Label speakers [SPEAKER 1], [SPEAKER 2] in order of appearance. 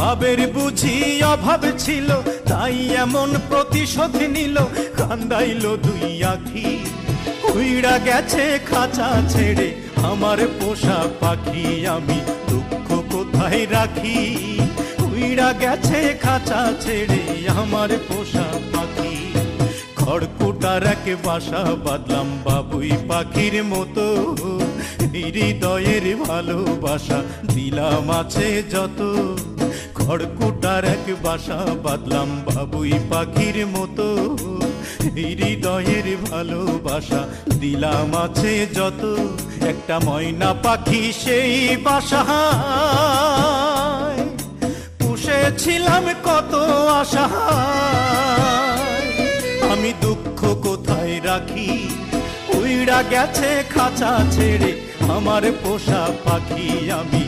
[SPEAKER 1] ভাবের বুঝি অভাব ছিল, তাই এমন প্রতিশোধ নিল। কান্দাইল দুই আখি, উইড়া গেছে খাঁচা ছেড়ে আমার পোষা পাখি। আমি দুঃখ কোথায় রাখি, উইড়া গেছে খাঁচা ছেড়ে আমার পোষা পাখি। খড়কুটার এক বাসা বাঁধলাম বাবুই পাখির মতো, হৃদয়ের ভালোবাসা দিলাম আছে যত। খড়কুটার এক বাসা বাঁধলাম বাবুই পাখির মতো, হৃদয়ের ভালোবাসা দিলাম আছে যত। একটা ময়না পাখি সেই বাসায় পুষেছিলাম কত আশা। আমি দুঃখ কোথায় রাখি, উইড়া গেছে খাঁচা ছেড়ে আমার পোষা পাখি। আমি